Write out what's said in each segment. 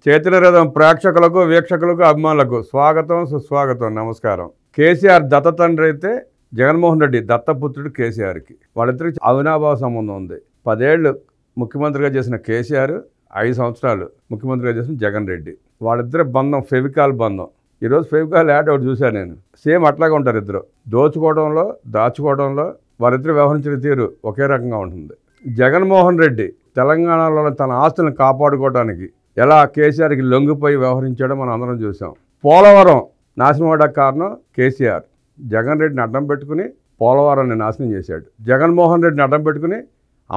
చైతన్య రథం ప్రేక్షకులకు వీక్షకులకు అభిమానులకు స్వాగతం సుస్వాగతం నమస్కారం. కేసీఆర్ దత్త తండ్రి అయితే జగన్మోహన్ రెడ్డి దత్తపుత్రుడు కేసీఆర్కి. వాళ్ళిద్దరికి అవినాభావ సంబంధం ఉంది. 10 ఏళ్ళు ముఖ్యమంత్రిగా చేసిన కేసీఆర్, 5 సంవత్సరాలు ముఖ్యమంత్రిగా చేసిన జగన్ రెడ్డి. వాళ్ళిద్దరి బంధం ఫెవికాల్ బంధం. ఈరోజు ఫెవికాల్ యాడ్ ఒకటి చూశాను నేను. సేమ్ అట్లాగే ఉంటారు ఇద్దరు. దోచుకోవడంలో దాచుకోవడంలో వారిద్దరు వ్యవహరించిన తీరు ఒకే రకంగా ఉంటుంది. జగన్మోహన్ రెడ్డి తెలంగాణలో తన ఆస్తులను కాపాడుకోవడానికి ఎలా కేసీఆర్కి లొంగిపోయి వ్యవహరించాడో మనం అందరం చూసాం. పోలవరం నాశనం అవడానికి కారణం కేసీఆర్. జగన్ రెడ్డిని అడ్డం పెట్టుకుని పోలవరాన్ని నాశనం చేశాడు. జగన్మోహన్ రెడ్డిని అడ్డం పెట్టుకుని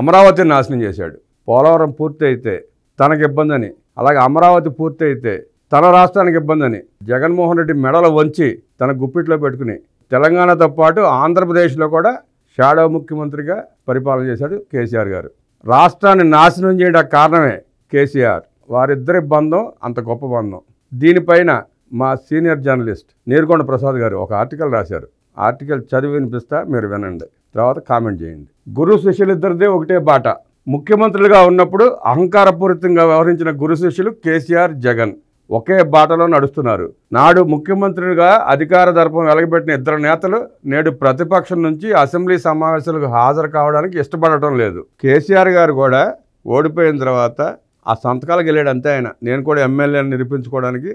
అమరావతిని నాశనం చేశాడు. పోలవరం పూర్తి అయితే తనకు ఇబ్బంది అని, అలాగే అమరావతి పూర్తి అయితే తన రాష్ట్రానికి ఇబ్బంది అని జగన్మోహన్ రెడ్డి మెడలు వంచి తన గుప్పిట్లో పెట్టుకుని తెలంగాణతో పాటు ఆంధ్రప్రదేశ్లో కూడా షాడో ముఖ్యమంత్రిగా పరిపాలన చేశాడు కేసీఆర్ గారు. రాష్ట్రాన్ని నాశనం చేయడానికి కారణమే కేసీఆర్. వారిద్దరి బంధం అంత గొప్ప బంధం. దీనిపైన మా సీనియర్ జర్నలిస్ట్ నీరుకొండ ప్రసాద్ గారు ఒక ఆర్టికల్ రాశారు. ఆర్టికల్ చదివి వినిపిస్తా, మీరు వినండి, తర్వాత కామెంట్ చేయండి. గురు శిష్యులిద్దరిదే ఒకటే బాట. ముఖ్యమంత్రులుగా ఉన్నప్పుడు అహంకారపూరితంగా వ్యవహరించిన గురు శిష్యులు కేసీఆర్, జగన్ ఒకే బాటలో నడుస్తున్నారు. నాడు ముఖ్యమంత్రులుగా అధికార దర్పం వెలగబెట్టిన ఇద్దరు నేతలు నేడు ప్రతిపక్షం నుంచి అసెంబ్లీ సమావేశాలకు హాజరు కావడానికి ఇష్టపడటం లేదు. కేసీఆర్ గారు కూడా ఓడిపోయిన తర్వాత ఆ సంతకాలకు వెళ్ళాడు అంతే. ఆయన నేను కూడా ఎమ్మెల్యేని నిరూపించుకోవడానికి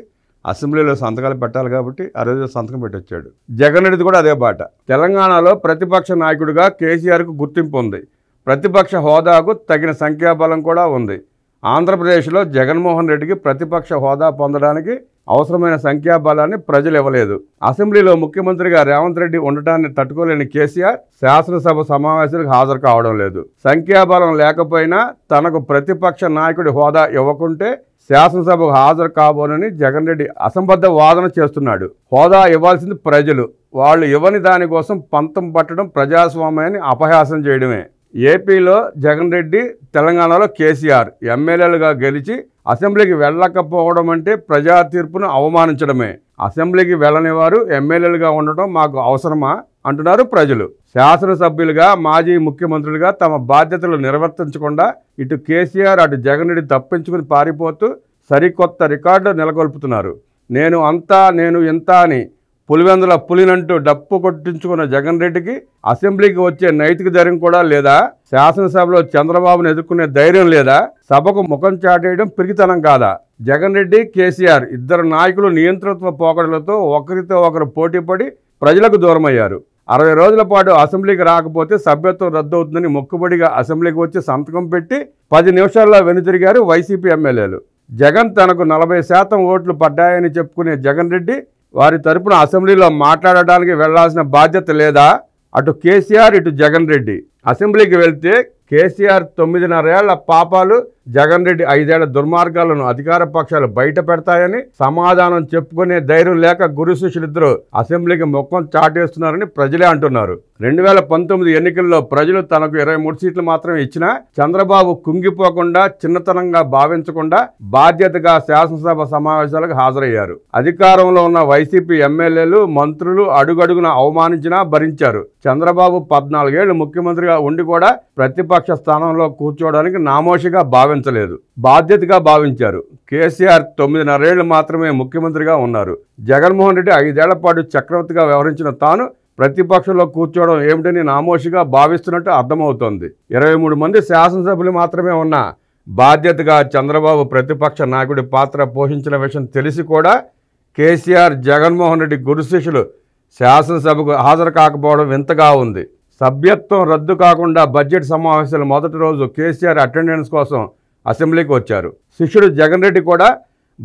అసెంబ్లీలో సంతకాలు పెట్టాలి కాబట్టి ఆ రోజు సంతకం పెట్టొచ్చాడు. జగన్ రెడ్డి కూడా అదే బాట. తెలంగాణలో ప్రతిపక్ష నాయకుడిగా కేసీఆర్కు గుర్తింపు ఉంది. ప్రతిపక్ష హోదాకు తగిన సంఖ్యాబలం కూడా ఉంది. ఆంధ్రప్రదేశ్లో జగన్మోహన్ రెడ్డికి ప్రతిపక్ష హోదా పొందడానికి అవసరమైన సంఖ్యాబలాన్ని ప్రజలు ఇవ్వలేదు. అసెంబ్లీలో ముఖ్యమంత్రిగా రేవంత్ రెడ్డి ఉండటాన్ని తట్టుకోలేని కేసీఆర్ శాసనసభ సమావేశాలకు హాజరు కావడం లేదు. సంఖ్యాబలం లేకపోయినా తనకు ప్రతిపక్ష నాయకుడి హోదా ఇవ్వకుంటే శాసనసభకు హాజరు కాబోనని జగన్ రెడ్డి అసంబద్ధ వాదన చేస్తున్నాడు. హోదా ఇవ్వాల్సింది ప్రజలు. వాళ్ళు ఇవ్వని దానికోసం పంతం పట్టడం ప్రజాస్వామ్యాన్ని అపహాసం చేయడమే. ఏపీలో జగన్ రెడ్డి, తెలంగాణలో కేసీఆర్ ఎమ్మెల్యేలుగా గెలిచి అసెంబ్లీకి వెళ్ళకపోవడం అంటే ప్రజా తీర్పును అవమానించడమే. అసెంబ్లీకి వెళ్ళని వారు ఎమ్మెల్యేలుగా ఉండటం మాకు అవసరమా అంటున్నారు ప్రజలు. శాసనసభ్యులుగా, మాజీ ముఖ్యమంత్రులుగా తమ బాధ్యతలు నిర్వర్తించకుండా ఇటు కేసీఆర్ అటు జగన్ రెడ్డి తప్పించుకుని పారిపోతూ సరికొత్త రికార్డు నెలకొల్పుతున్నారు. నేను అంతా, నేను ఇంత అని పులివెందుల పులినంటూ డప్పు కొట్టించుకున్న జగన్ రెడ్డికి అసెంబ్లీకి వచ్చే నైతిక ధైర్యం కూడా లేదా? శాసనసభలో చంద్రబాబును ఎదుర్కొనే ధైర్యం లేదా? సభకు ముఖం చాటేయడం పిరికితనం కాదా? జగన్ రెడ్డి, కేసీఆర్ ఇద్దరు నాయకులు నియంతృత్వ పోకడలతో ఒకరితో ఒకరు పోటీపడి ప్రజలకు దూరమయ్యారు. 60 రోజుల పాటు అసెంబ్లీకి రాకపోతే సభ్యత్వం రద్దవుతుందని మొక్కుబడిగా అసెంబ్లీకి వచ్చి సంతకం పెట్టి 10 నిమిషాల్లో వెనుతిరిగారు వైసీపీ ఎమ్మెల్యేలు. జగన్ తనకు 40% ఓట్లు పడ్డాయని చెప్పుకునే జగన్ రెడ్డి వారి తరపున అసెంబ్లీలో మాట్లాడడానికి వెళ్లాల్సిన బాధ్యత లేదా? అటు కేసీఆర్, ఇటు జగన్ రెడ్డి. అసెంబ్లీకి వెళ్తే కేసీఆర్ 9.5 ఏళ్ల పాపాలు, జగన్ రెడ్డి 5 ఏళ్ల దుర్మార్గాలను అధికార పక్షాలు బయట పెడతాయని సమాధానం చెప్పుకునే ధైర్యం లేక గురు శిష్యులిద్దరూ అసెంబ్లీకి ముఖం చాటేస్తున్నారని ప్రజలే అంటున్నారు. 2019 ఎన్నికల్లో ప్రజలు తనకు 23 సీట్లు మాత్రమే ఇచ్చినా చంద్రబాబు కుంగిపోకుండా, చిన్నతనంగా భావించకుండా బాధ్యతగా శాసనసభ సమావేశాలకు హాజరయ్యారు. అధికారంలో ఉన్న వైసీపీ ఎమ్మెల్యేలు, మంత్రులు అడుగడుగున అవమానించినా భరించారు. చంద్రబాబు 14 ఏళ్లు ముఖ్యమంత్రిగా ఉండి కూడా ప్రతిపక్ష స్థానంలో కూర్చోవడానికి నామోషిగా భావించలేదు, బాధ్యతగా భావించారు. కేసీఆర్ 9.5 ఏళ్లు మాత్రమే ముఖ్యమంత్రిగా ఉన్నారు. జగన్మోహన్ రెడ్డి 5 ఏళ్ల పాటు చక్రవర్తిగా వ్యవహరించిన తాను ప్రతిపక్షంలో కూర్చోవడం ఏమిటని నామోషిగా భావిస్తున్నట్టు అర్థమవుతోంది. 23 మంది శాసనసభ్యులు మాత్రమే ఉన్నా బాధ్యతగా చంద్రబాబు ప్రతిపక్ష నాయకుడి పాత్ర పోషించిన విషయం తెలిసి కూడా కేసీఆర్, జగన్మోహన్ రెడ్డి గురు శిష్యులు శాసనసభకు హాజరు కాకపోవడం వింతగా ఉంది. సభ్యత్వం రద్దు కాకుండా బడ్జెట్ సమావేశాల మొదటి రోజు కేసీఆర్ అటెండెన్స్ కోసం అసెంబ్లీకి వచ్చారు. శిష్యుడు జగన్ రెడ్డి కూడా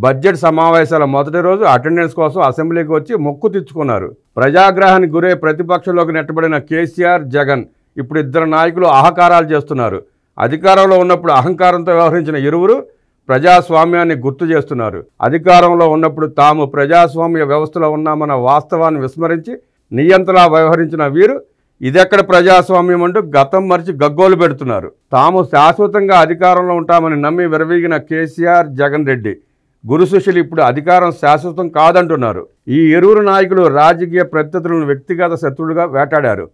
బడ్జెట్ సమావేశాల మొదటి రోజు అటెండెన్స్ కోసం అసెంబ్లీకి వచ్చి మొక్కు తెచ్చుకున్నారు. ప్రజాగ్రహానికి గురై ప్రతిపక్షంలోకి నెట్టబడిన కేసీఆర్, జగన్ ఇప్పుడు ఇద్దరు నాయకులు అహంకారాలు చేస్తున్నారు. అధికారంలో ఉన్నప్పుడు అహంకారంతో వ్యవహరించిన ఇరువురు ప్రజాస్వామ్యాన్ని గుర్తు చేస్తున్నారు. అధికారంలో ఉన్నప్పుడు తాము ప్రజాస్వామ్య వ్యవస్థలో ఉన్నామన్న వాస్తవాన్ని విస్మరించి నియంతలా వ్యవహరించిన వీరు ఇదెక్కడ ప్రజాస్వామ్యం అంటూ గతం మరిచి గగ్గోలు పెడుతున్నారు. తాము శాశ్వతంగా అధికారంలో ఉంటామని నమ్మి విరవీగిన కేసీఆర్, జగన్ రెడ్డి గురు శిష్యులు ఇప్పుడు అధికారం శాశ్వతం కాదంటున్నారు. ఈ ఇరువురు నాయకులు రాజకీయ ప్రత్యర్థులను వ్యక్తిగత శత్రువులుగా వేటాడారు.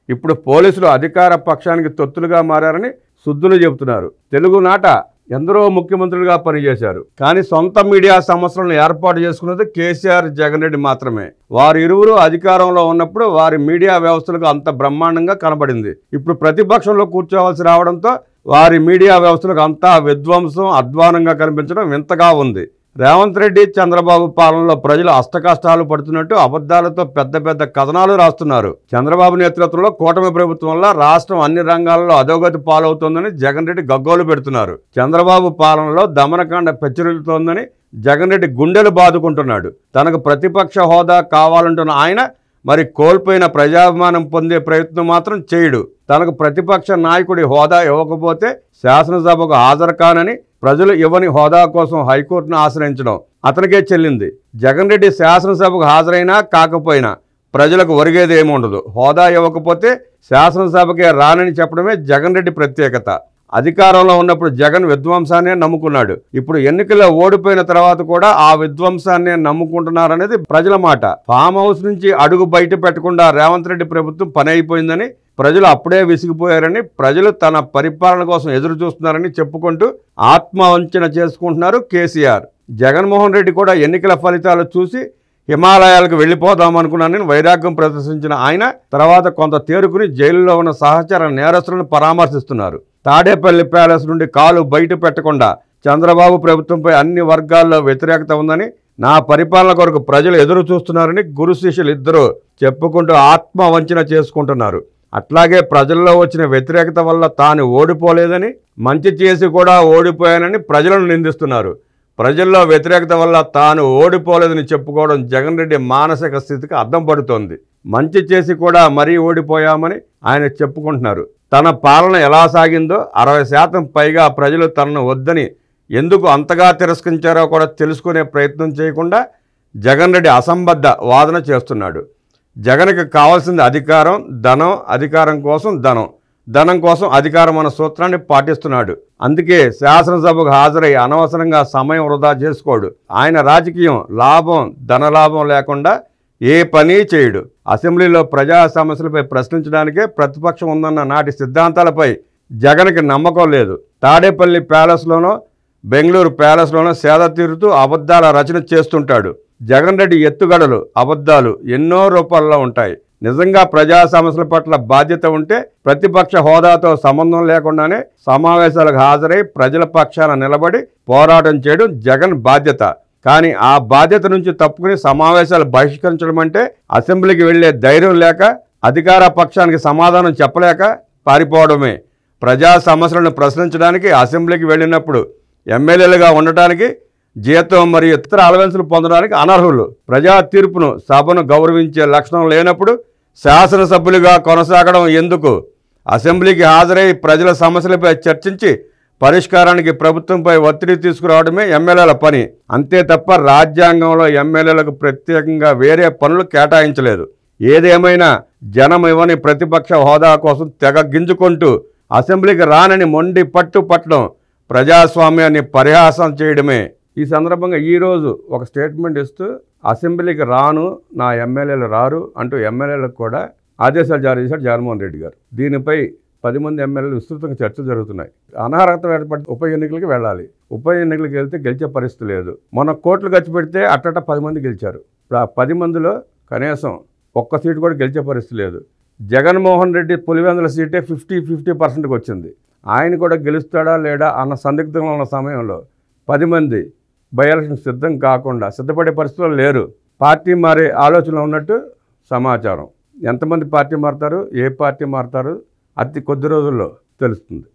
ఇప్పుడు పోలీసులు అధికార పక్షానికి తొత్తులుగా మారారని శుద్ధులు చెబుతున్నారు. తెలుగునాట ఎందరో ముఖ్యమంత్రులుగా పనిచేశారు. కానీ సొంత మీడియా సంస్థలను ఏర్పాటు చేసుకున్నది కేసీఆర్, జగన్ రెడ్డి మాత్రమే. వారు ఇరువురు అధికారంలో ఉన్నప్పుడు వారి మీడియా వ్యవస్థలకు అంత బ్రహ్మాండంగా కనబడింది. ఇప్పుడు ప్రతిపక్షంలో కూర్చోవలసి రావడంతో వారి మీడియా వ్యవస్థలకు అంతా విధ్వంసం, అధ్వానంగా కనిపించడం వింతగా ఉంది. రేవంత్ రెడ్డి, చంద్రబాబు పాలనలో ప్రజలు అష్టకష్టాలు పడుతున్నట్టు అబద్ధాలతో పెద్ద పెద్ద కథనాలు రాస్తున్నారు. చంద్రబాబు నేతృత్వంలో కూటమి ప్రభుత్వం వల్ల రాష్ట్రం అన్ని రంగాల్లో అధోగతి పాలవుతోందని జగన్ రెడ్డి గగ్గోలు పెడుతున్నారు. చంద్రబాబు పాలనలో దమనకాండ పెచ్చరిల్లుతోందని జగన్ రెడ్డి గుండెలు బాదుకుంటున్నాడు. తనకు ప్రతిపక్ష హోదా కావాలంటున్న ఆయన మరి కోల్పోయిన ప్రజాభిమానం పొందే ప్రయత్నం మాత్రం చేయడు. తనకు ప్రతిపక్ష నాయకుడి హోదా ఇవ్వకపోతే శాసనసభకు హాజరు కానని, ప్రజలు ఇవ్వని హోదా కోసం హైకోర్టును ఆశ్రయించడం అతనికే చెల్లింది. జగన్ రెడ్డి శాసనసభకు హాజరైనా కాకపోయినా ప్రజలకు ఒరిగేది ఏముండదు. హోదా ఇవ్వకపోతే శాసనసభకే రానని చెప్పడమే జగన్ రెడ్డి ప్రత్యేకత. అధికారంలో ఉన్నప్పుడు జగన్ విధ్వంసాన్నే నమ్ముకున్నాడు. ఇప్పుడు ఎన్నికల్లో ఓడిపోయిన తర్వాత కూడా ఆ విధ్వంసాన్నే నమ్ముకుంటున్నారనేది ప్రజల మాట. ఫామ్ హౌస్ నుంచి అడుగు బయట పెట్టకుండా రేవంత్ రెడ్డి ప్రభుత్వం పని అయిపోయిందని, ప్రజలు అప్పుడే విసిగిపోయారని, ప్రజలు తన పరిపాలన కోసం ఎదురు చూస్తున్నారని చెప్పుకుంటూ ఆత్మవంచన చేసుకుంటున్నారు కేసీఆర్. జగన్మోహన్ రెడ్డి కూడా ఎన్నికల ఫలితాలు చూసి హిమాలయాలకు వెళ్ళిపోదామనుకున్నానని వైరాగ్యం ప్రదర్శించిన ఆయన తర్వాత కొంత తేరుకుని జైలులో ఉన్న సహచర నేరస్తులను పరామర్శిస్తున్నారు. తాడేపల్లి ప్యాలెస్ నుండి కాలు బయట పెట్టకుండా చంద్రబాబు ప్రభుత్వంపై అన్ని వర్గాల్లో వ్యతిరేకత ఉందని, నా పరిపాలన కొరకు ప్రజలు ఎదురు చూస్తున్నారని గురు శిష్యులు ఇద్దరూ చెప్పుకుంటూ ఆత్మవంచన చేసుకుంటున్నారు. అట్లాగే ప్రజల్లో వచ్చిన వ్యతిరేకత వల్ల తాను ఓడిపోలేదని, మంచి చేసి కూడా ఓడిపోయానని ప్రజలను నిందిస్తున్నారు. ప్రజల్లో వ్యతిరేకత వల్ల తాను ఓడిపోలేదని చెప్పుకోవడం జగన్ రెడ్డి మానసిక స్థితికి అద్దం పడుతోంది. మంచి చేసి కూడా మరీ ఓడిపోయామని ఆయన చెప్పుకుంటున్నారు. తన పాలన ఎలా సాగిందో 60% పైగా ప్రజలు తనను వద్దని ఎందుకు అంతగా తిరస్కరించారో కూడా తెలుసుకునే ప్రయత్నం చేయకుండా జగన్ రెడ్డి అసంబద్ధ వాదన చేస్తున్నాడు. జగన్కి కావాల్సింది అధికారం, ధనం, అధికారం కోసం ధనం, ధనం కోసం అధికారం అన్న సూత్రాన్ని పాటిస్తున్నాడు. అందుకే శాసనసభకు హాజరై అనవసరంగా సమయం వృధా చేసుకోడు. ఆయన రాజకీయం లాభం, ధనలాభం లేకుండా ఏ పని చేయడు. అసెంబ్లీలో ప్రజా సమస్యలపై ప్రశ్నించడానికే ప్రతిపక్షం ఉందన్న నాటి సిద్ధాంతాలపై జగన్కి నమ్మకం లేదు. తాడేపల్లి ప్యాలెస్లోనో, బెంగళూరు ప్యాలెస్లోనో సేద తీరుతూ అబద్ధాల రచన చేస్తుంటాడు. జగన్ రెడ్డి ఎత్తుగడలు, అబద్ధాలు ఎన్నో రూపాల్లో ఉంటాయి. నిజంగా ప్రజా సమస్యల పట్ల బాధ్యత ఉంటే ప్రతిపక్ష హోదాతో సంబంధం లేకుండానే సమావేశాలకు హాజరై ప్రజల పక్షాన నిలబడి పోరాటం చేయడం జగన్ బాధ్యత. కానీ ఆ బాధ్యత నుంచి తప్పుకుని సమావేశాలు బహిష్కరించడం అంటే అసెంబ్లీకి వెళ్లే ధైర్యం లేక, అధికార పక్షానికి సమాధానం చెప్పలేక పారిపోవడమే. ప్రజా సమస్యలను ప్రశ్నించడానికి అసెంబ్లీకి వెళ్ళినప్పుడు ఎమ్మెల్యేలుగా ఉండటానికి జీతం మరియు ఇతర అలవెన్సులు పొందడానికి అనర్హులు. ప్రజా తీర్పును, సభను గౌరవించే లక్షణం లేనప్పుడు శాసనసభ్యులుగా కొనసాగడం ఎందుకు? అసెంబ్లీకి హాజరై ప్రజల సమస్యలపై చర్చించి పరిష్కారానికి ప్రభుత్వంపై ఒత్తిడి తీసుకురావడమే ఎమ్మెల్యేల పని. అంతే తప్ప రాజ్యాంగంలో ఎమ్మెల్యేలకు ప్రత్యేకంగా వేరే పనులు కేటాయించలేదు. ఏదేమైనా జనం ఇవ్వని ప్రతిపక్ష హోదా కోసం తెగ గింజుకుంటూ అసెంబ్లీకి రానని మొండి పట్టడం ప్రజాస్వామ్యాన్ని పరిహాసం చేయడమే. ఈ సందర్భంగా ఈరోజు ఒక స్టేట్మెంట్ ఇస్తూ అసెంబ్లీకి రాను, నా ఎమ్మెల్యేలు రారు అంటూ ఎమ్మెల్యేలకు కూడా ఆదేశాలు జారీ చేశాడు జగన్మోహన్ రెడ్డి గారు. దీనిపై 10 మంది ఎమ్మెల్యేలు విస్తృతంగా చర్చలు జరుగుతున్నాయి. అనర్హత ఏర్పడి ఉప ఎన్నికలకి వెళ్ళాలి. ఉప ఎన్నికలకు వెళ్తే గెలిచే పరిస్థితి లేదు. మొన్న కోట్లు ఖర్చు పెడితే అట్టట 10 మంది గెలిచారు. ఇప్పుడు ఆ 10 మందిలో కనీసం ఒక్క సీటు కూడా గెలిచే పరిస్థితి లేదు. జగన్మోహన్ రెడ్డి పులివెందుల సీటే 50% వచ్చింది. ఆయన కూడా గెలుస్తాడా లేడా అన్న సందిగ్ధంలో ఉన్న సమయంలో 10 మంది బై ఎలక్షన్ సిద్ధం కాకుండా సిద్ధపడే పరిస్థితుల్లో లేరు. పార్టీ మారే ఆలోచన ఉన్నట్టు సమాచారం. ఎంతమంది పార్టీ మారుతారు, ఏ పార్టీ మారుతారు అతి కొద్ది రోజుల్లో తెలుస్తుంది.